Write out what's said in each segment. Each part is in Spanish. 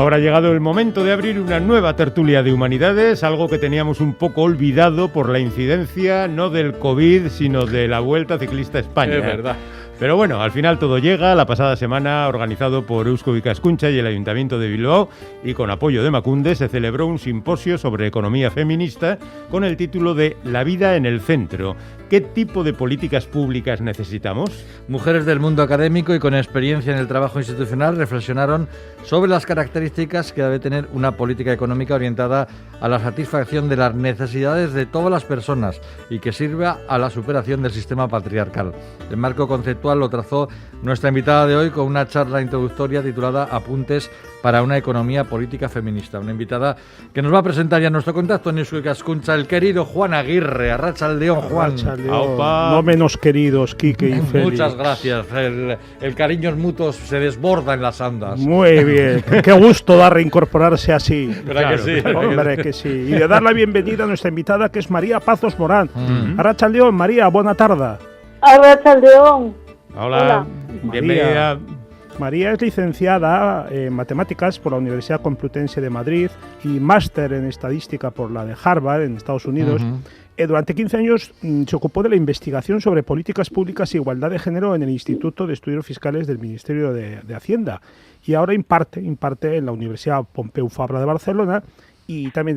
ahora ha llegado el momento de abrir una nueva tertulia de humanidades, algo que teníamos un poco olvidado por la incidencia no del COVID, sino de la Vuelta Ciclista a España. Es verdad. Pero bueno, al final todo llega. La pasada semana, organizado por Eusko Ikaskuntza y el Ayuntamiento de Bilbao, y con apoyo de Emakunde, se celebró un simposio sobre economía feminista con el título de La vida en el centro. ¿Qué tipo de políticas públicas necesitamos? Mujeres del mundo académico y con experiencia en el trabajo institucional reflexionaron sobre las características que debe tener una política económica orientada a la satisfacción de las necesidades de todas las personas y que sirva a la superación del sistema patriarcal. El marco conceptual lo trazó nuestra invitada de hoy con una charla introductoria titulada Apuntes para una economía política feminista. Una invitada que nos va a presentar ya nuestro contacto en Eusko Ikaskuntza, el querido Juan Aguirre. Arratsaldeon, Juan. No menos queridos, Quique y Félix. Muchas gracias. El cariño mutuo se desborda en las andas. Muy bien. Qué gusto da reincorporarse así. ¿Verdad que sí? Hombre, que sí. Y de dar la bienvenida a nuestra invitada, que es María Pazos Morán. Arratsaldeon, María, buena tarde. Arratsaldeon. Hola. Bienvenida. María es licenciada en Matemáticas por la Universidad Complutense de Madrid y máster en Estadística por la de Harvard, en Estados Unidos. Durante 15 años se ocupó de la investigación sobre políticas públicas e igualdad de género en el Instituto de Estudios Fiscales del Ministerio de Hacienda. Y ahora imparte en la Universidad Pompeu Fabra de Barcelona. Y también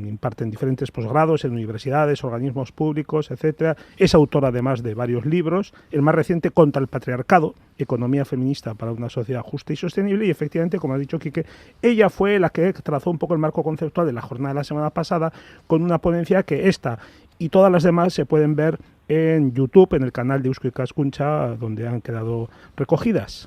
imparte en diferentes posgrados, en universidades, organismos públicos, etcétera. Es autora además de varios libros, el más reciente Contra el patriarcado, economía feminista para una sociedad justa y sostenible, y efectivamente, como ha dicho Quique, ella fue la que trazó un poco el marco conceptual de la jornada de la semana pasada, con una ponencia que esta y todas las demás se pueden ver en YouTube, en el canal de Eusko Ikaskuntza, donde han quedado recogidas.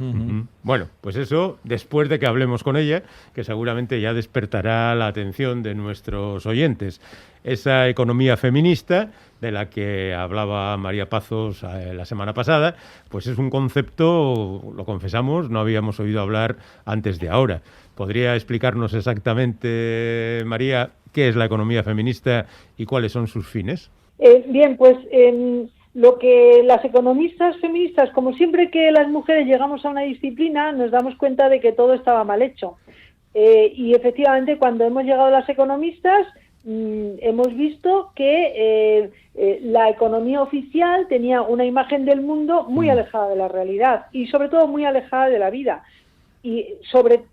Bueno, pues eso, después de que hablemos con ella, que seguramente ya despertará la atención de nuestros oyentes. Esa economía feminista, de la que hablaba María Pazos la semana pasada, pues es un concepto, lo confesamos, no habíamos oído hablar antes de ahora. ¿Podría explicarnos exactamente, María, qué es la economía feminista y cuáles son sus fines? Bien, pues lo que las economistas feministas, como siempre que las mujeres llegamos a una disciplina, nos damos cuenta de que todo estaba mal hecho. Y efectivamente, cuando hemos llegado las economistas, hemos visto que la economía oficial tenía una imagen del mundo muy alejada de la realidad y sobre todo muy alejada de la vida. Y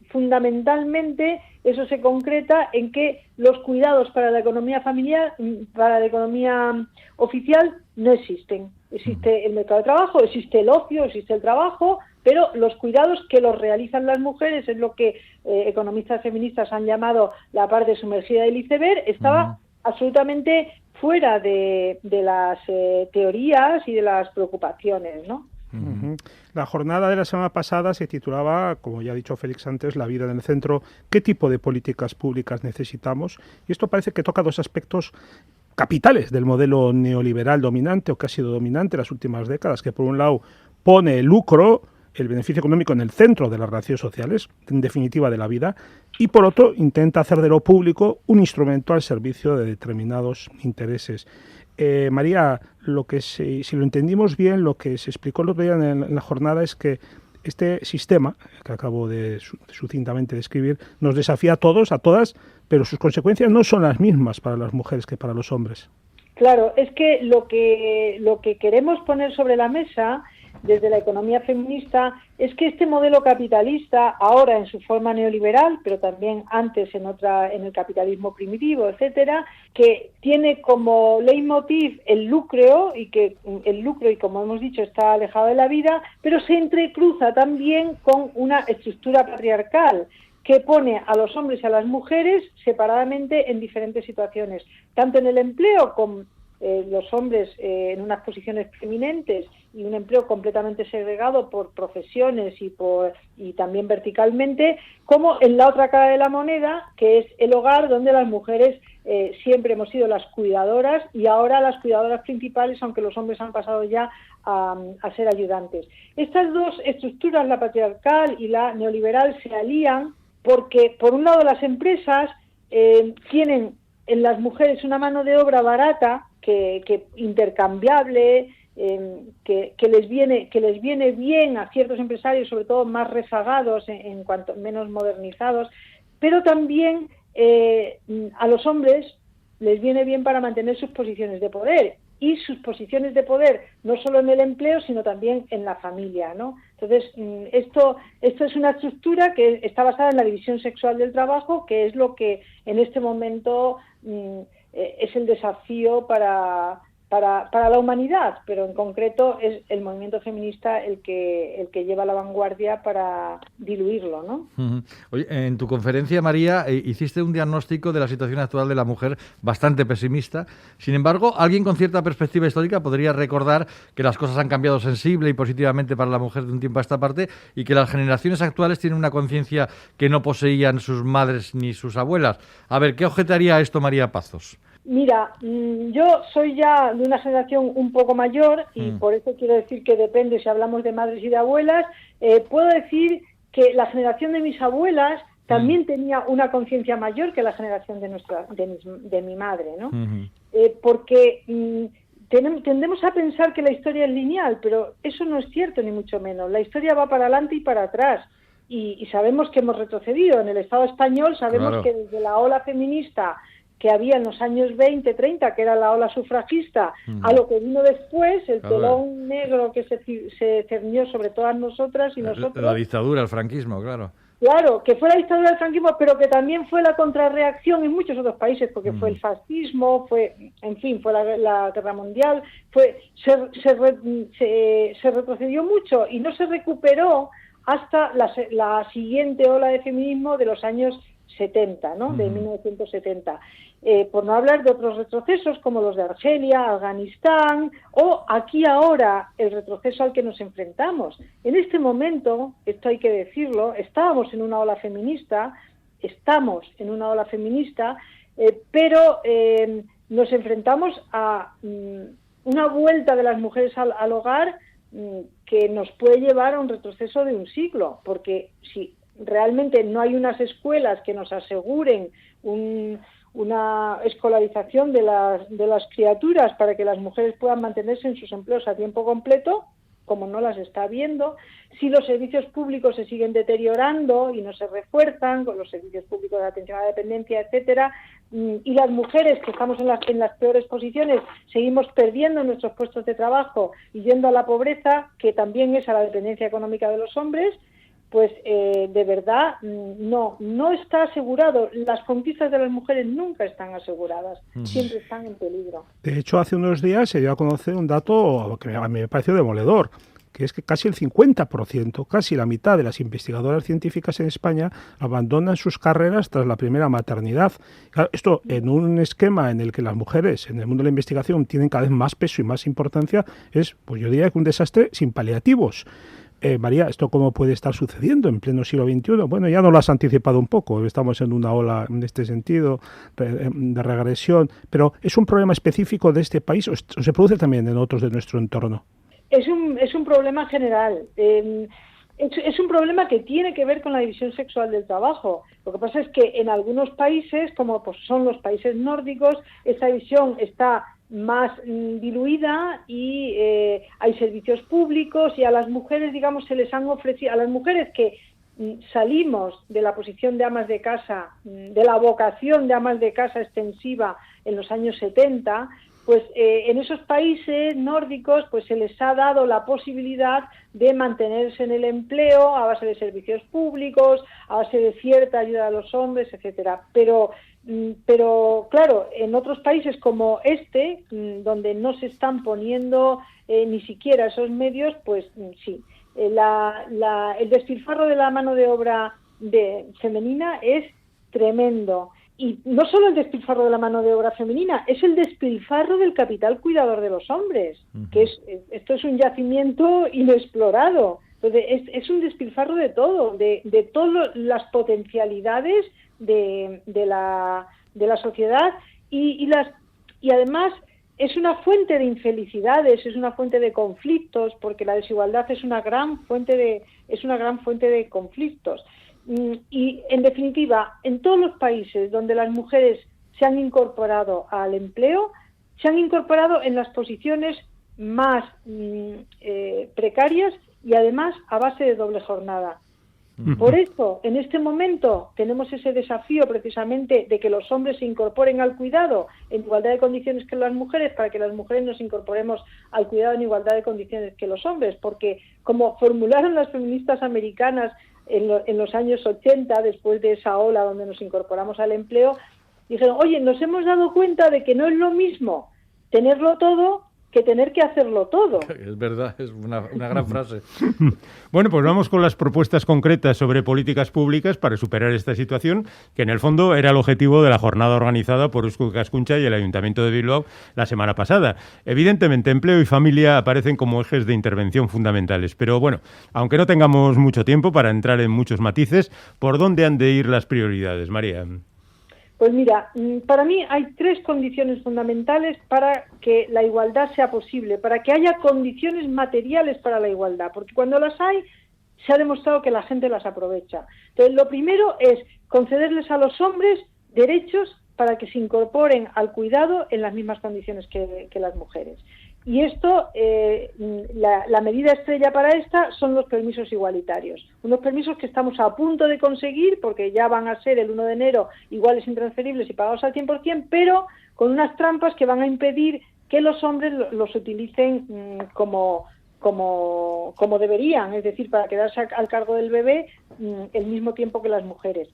fundamentalmente eso se concreta en que los cuidados para la economía familiar, para la economía oficial, no existen. Existe el mercado de trabajo, existe el ocio, existe el trabajo, pero los cuidados que los realizan las mujeres, es lo que economistas feministas han llamado la parte sumergida del iceberg, estaba absolutamente fuera de las teorías y de las preocupaciones, ¿no? La jornada de la semana pasada se titulaba, como ya ha dicho Félix antes, La vida en el centro. ¿Qué tipo de políticas públicas necesitamos? Y esto parece que toca dos aspectos capitales del modelo neoliberal dominante, o que ha sido dominante en las últimas décadas, que por un lado pone el lucro, el beneficio económico en el centro de las relaciones sociales, en definitiva de la vida, y por otro intenta hacer de lo público un instrumento al servicio de determinados intereses. María, si lo entendimos bien, lo que se explicó el otro día en la jornada es que este sistema, que acabo de sucintamente describir, nos desafía a todos, a todas, pero sus consecuencias no son las mismas para las mujeres que para los hombres. Claro, es que lo que queremos poner sobre la mesa desde la economía feminista es que este modelo capitalista, ahora en su forma neoliberal, pero también antes en el capitalismo primitivo, etcétera, que tiene como leitmotiv el lucro y como hemos dicho está alejado de la vida, pero se entrecruza también con una estructura patriarcal que pone a los hombres y a las mujeres separadamente en diferentes situaciones, tanto en el empleo con los hombres en unas posiciones preeminentes y un empleo completamente segregado por profesiones y también verticalmente, como en la otra cara de la moneda, que es el hogar, donde las mujeres siempre hemos sido las cuidadoras y ahora las cuidadoras principales, aunque los hombres han pasado ya a ser ayudantes. Estas dos estructuras, la patriarcal y la neoliberal, se alían porque, por un lado, las empresas tienen en las mujeres una mano de obra barata, que intercambiable, que les viene bien a ciertos empresarios, sobre todo más rezagados, en cuanto menos modernizados, pero también a los hombres les viene bien para mantener sus posiciones de poder, y sus posiciones de poder no solo en el empleo, sino también en la familia, ¿no? Entonces, esto es una estructura que está basada en la división sexual del trabajo, que es lo que en este momento es el desafío para la humanidad, pero en concreto es el movimiento feminista el que lleva la vanguardia para diluirlo, ¿no? Uh-huh. Oye, en tu conferencia, María, hiciste un diagnóstico de la situación actual de la mujer bastante pesimista. Sin embargo, alguien con cierta perspectiva histórica podría recordar que las cosas han cambiado sensible y positivamente para la mujer de un tiempo a esta parte, y que las generaciones actuales tienen una conciencia que no poseían sus madres ni sus abuelas. A ver, ¿qué objetaría a esto María Pazos? Mira, yo soy ya de una generación un poco mayor, y por eso quiero decir que depende si hablamos de madres y de abuelas. Puedo decir que la generación de mis abuelas también tenía una conciencia mayor que la generación de mi madre, ¿no? Porque tendemos a pensar que la historia es lineal, pero eso no es cierto, ni mucho menos. La historia va para adelante y para atrás, y sabemos que hemos retrocedido. En el Estado español sabemos que desde la ola feminista que había en los años 20, 30, que era la ola sufragista, a lo que vino después, el telón negro que se cernió sobre todas nosotras y nosotros. La dictadura, el franquismo, claro. Claro, que fue la dictadura del franquismo, pero que también fue la contrarreacción en muchos otros países, porque fue el fascismo, fue la Guerra Mundial, se retrocedió mucho y no se recuperó hasta la siguiente ola de feminismo de los años 70, ¿no? De 1970. Por no hablar de otros retrocesos como los de Argelia, Afganistán, o aquí ahora el retroceso al que nos enfrentamos. En este momento, esto hay que decirlo, estamos en una ola feminista, pero nos enfrentamos a una vuelta de las mujeres al hogar que nos puede llevar a un retroceso de un siglo, porque si realmente no hay unas escuelas que nos aseguren una escolarización de las criaturas para que las mujeres puedan mantenerse en sus empleos a tiempo completo, como no las está habiendo, si los servicios públicos se siguen deteriorando y no se refuerzan, con los servicios públicos de atención a la dependencia, etcétera, y las mujeres que estamos en las peores posiciones seguimos perdiendo nuestros puestos de trabajo y yendo a la pobreza, que también es a la dependencia económica de los hombres, pues de verdad no está asegurado. Las conquistas de las mujeres nunca están aseguradas, siempre están en peligro. De hecho, hace unos días se dio a conocer un dato que a mí me pareció demoledor, que es que casi el 50%, casi la mitad de las investigadoras científicas en España abandonan sus carreras tras la primera maternidad. Claro, esto en un esquema en el que las mujeres en el mundo de la investigación tienen cada vez más peso y más importancia, es, pues yo diría que un desastre sin paliativos. María, ¿esto cómo puede estar sucediendo en pleno siglo XXI? Bueno, ya nos lo has anticipado un poco, estamos en una ola en este sentido de regresión, pero ¿es un problema específico de este país o se produce también en otros de nuestro entorno? Es un problema general. Es un problema que tiene que ver con la división sexual del trabajo. Lo que pasa es que en algunos países, como pues son los países nórdicos, esta división está más diluida y hay servicios públicos, y a las mujeres, digamos, se les han ofrecido, a las mujeres que salimos de la posición de amas de casa, de la vocación de amas de casa extensiva en los años 70, pues en esos países nórdicos pues se les ha dado la posibilidad de mantenerse en el empleo a base de servicios públicos, a base de cierta ayuda a los hombres, etcétera. Pero claro, en otros países como este, donde no se están poniendo ni siquiera esos medios, pues sí, el despilfarro de la mano de obra femenina es tremendo. Y no solo el despilfarro de la mano de obra femenina, es el despilfarro del capital cuidador de los hombres, que esto es un yacimiento inexplorado. Entonces, es un despilfarro de todo, de todas las potencialidades de la sociedad y además es una fuente de infelicidades, es una fuente de conflictos, porque la desigualdad es una gran fuente de conflictos. Y en definitiva, en todos los países donde las mujeres se han incorporado al empleo, se han incorporado en las posiciones más precarias y además a base de doble jornada. Por eso, en este momento, tenemos ese desafío precisamente de que los hombres se incorporen al cuidado en igualdad de condiciones que las mujeres, para que las mujeres nos incorporemos al cuidado en igualdad de condiciones que los hombres, porque como formularon las feministas americanas en los años 80, después de esa ola donde nos incorporamos al empleo, dijeron, oye, nos hemos dado cuenta de que no es lo mismo tenerlo todo que tener que hacerlo todo. Es verdad, es una gran frase. Bueno, pues vamos con las propuestas concretas sobre políticas públicas para superar esta situación, que en el fondo era el objetivo de la jornada organizada por Eusko Ikaskuntza y el Ayuntamiento de Bilbao la semana pasada. Evidentemente, empleo y familia aparecen como ejes de intervención fundamentales, pero bueno, aunque no tengamos mucho tiempo para entrar en muchos matices, ¿por dónde han de ir las prioridades, María? Pues mira, para mí hay 3 condiciones fundamentales para que la igualdad sea posible, para que haya condiciones materiales para la igualdad, porque cuando las hay, se ha demostrado que la gente las aprovecha. Entonces, lo primero es concederles a los hombres derechos para que se incorporen al cuidado en las mismas condiciones que las mujeres. Y esto, la medida estrella para esta son los permisos igualitarios. Unos permisos que estamos a punto de conseguir, porque ya van a ser el 1 de enero iguales, intransferibles y pagados al 100%, pero con unas trampas que van a impedir que los hombres los utilicen como deberían, es decir, para quedarse al cargo del bebé el mismo tiempo que las mujeres.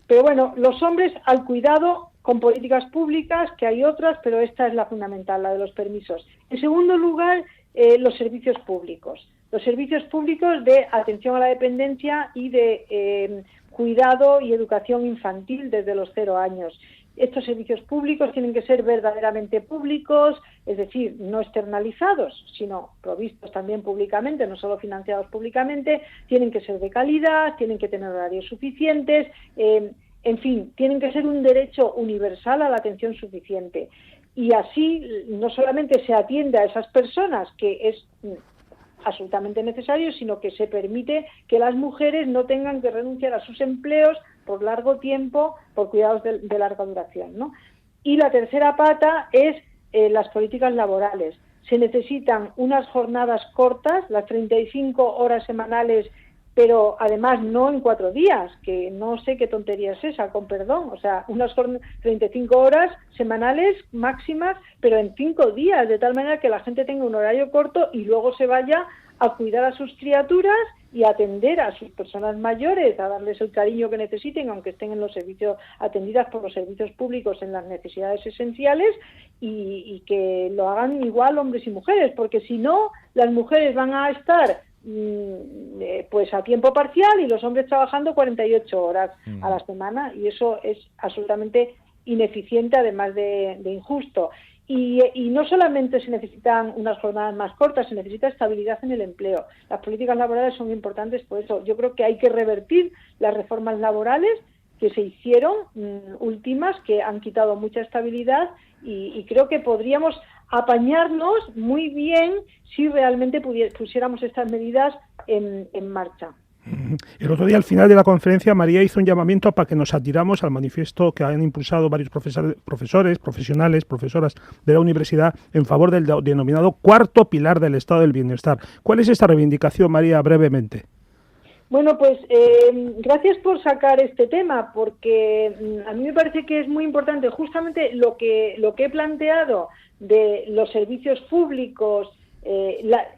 Pero bueno, los hombres al cuidado con políticas públicas, que hay otras, pero esta es la fundamental, la de los permisos. En segundo lugar, los servicios públicos. Los servicios públicos de atención a la dependencia y de cuidado y educación infantil desde los 0 años. Estos servicios públicos tienen que ser verdaderamente públicos, es decir, no externalizados, sino provistos también públicamente, no solo financiados públicamente, tienen que ser de calidad, tienen que tener horarios suficientes, en fin, tienen que ser un derecho universal a la atención suficiente. Y así no solamente se atiende a esas personas, que es absolutamente necesario, sino que se permite que las mujeres no tengan que renunciar a sus empleos por largo tiempo, por cuidados de larga duración, ¿no? Y la tercera pata es las políticas laborales. Se necesitan unas jornadas cortas, las 35 horas semanales, pero además no en 4 días, que no sé qué tontería es esa, con perdón, o sea, unas 35 horas semanales máximas, pero en 5 días, de tal manera que la gente tenga un horario corto y luego se vaya a cuidar a sus criaturas y a atender a sus personas mayores, a darles el cariño que necesiten, aunque estén en los servicios, atendidas por los servicios públicos en las necesidades esenciales, y que lo hagan igual hombres y mujeres, porque si no, las mujeres van a estar pues a tiempo parcial y los hombres trabajando 48 horas a la semana, y eso es absolutamente ineficiente, además de injusto. Y no solamente se necesitan unas jornadas más cortas, se necesita estabilidad en el empleo. Las políticas laborales son importantes por eso. Yo creo que hay que revertir las reformas laborales que se hicieron últimas, que han quitado mucha estabilidad, y creo que podríamos apañarnos muy bien si realmente pusiéramos estas medidas en marcha. El otro día, al final de la conferencia, María hizo un llamamiento para que nos adhiramos al manifiesto que han impulsado varios profesores, profesionales, profesoras de la universidad en favor del denominado cuarto pilar del estado del bienestar. ¿Cuál es esta reivindicación, María, brevemente? Bueno, pues gracias por sacar este tema, porque a mí me parece que es muy importante justamente lo que he planteado de los servicios públicos,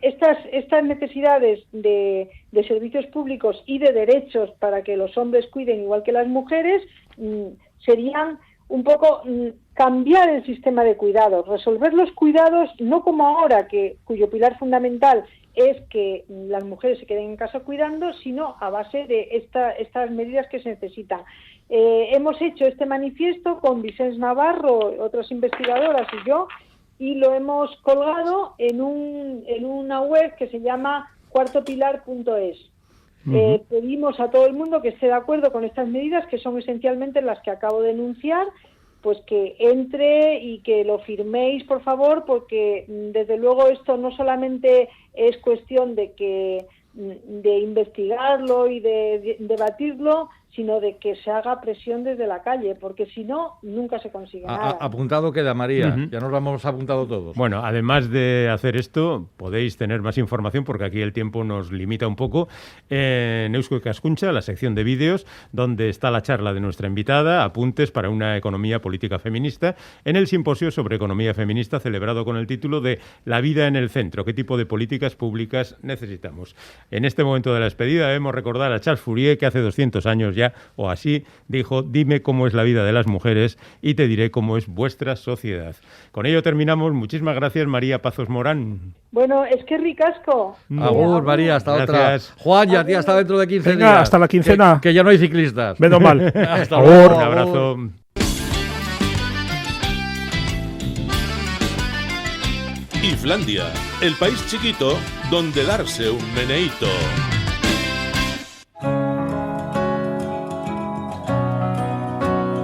estas necesidades de servicios públicos y de derechos para que los hombres cuiden igual que las mujeres, serían un poco cambiar el sistema de cuidados, resolver los cuidados no como ahora, cuyo pilar fundamental es que las mujeres se queden en casa cuidando, sino a base de estas medidas que se necesitan. Hemos hecho este manifiesto con Vicens Navarro, otras investigadoras y yo, y lo hemos colgado en una web que se llama cuartopilar.es. Pedimos a todo el mundo que esté de acuerdo con estas medidas, que son esencialmente las que acabo de enunciar, pues que entre y que lo firméis, por favor, porque desde luego esto no solamente es cuestión de investigarlo y de debatirlo, sino de que se haga presión desde la calle, porque si no, nunca se consigue nada. Apuntado queda, María. Ya nos lo hemos apuntado todos. Bueno, además de hacer esto, podéis tener más información, porque aquí el tiempo nos limita un poco, en Eusko Ikaskuntza, la sección de vídeos, donde está la charla de nuestra invitada, Apuntes para una economía política feminista, en el simposio sobre economía feminista celebrado con el título de La vida en el centro, ¿qué tipo de políticas públicas necesitamos? En este momento de la despedida debemos recordar a Charles Fourier, que hace 200 años ya, o así, dijo: dime cómo es la vida de las mujeres y te diré cómo es vuestra sociedad. Con ello terminamos. Muchísimas gracias, María Pazos Morán. Bueno, es que ricasco. Agur, María, hasta Gracias. otra. Juan, ya tía, hasta dentro de 15 Venga, días. hasta la quincena. Que ya no hay ciclistas. Menos mal. Hasta Agur. luego. Un abrazo. Islandia, el país chiquito donde darse un meneíto.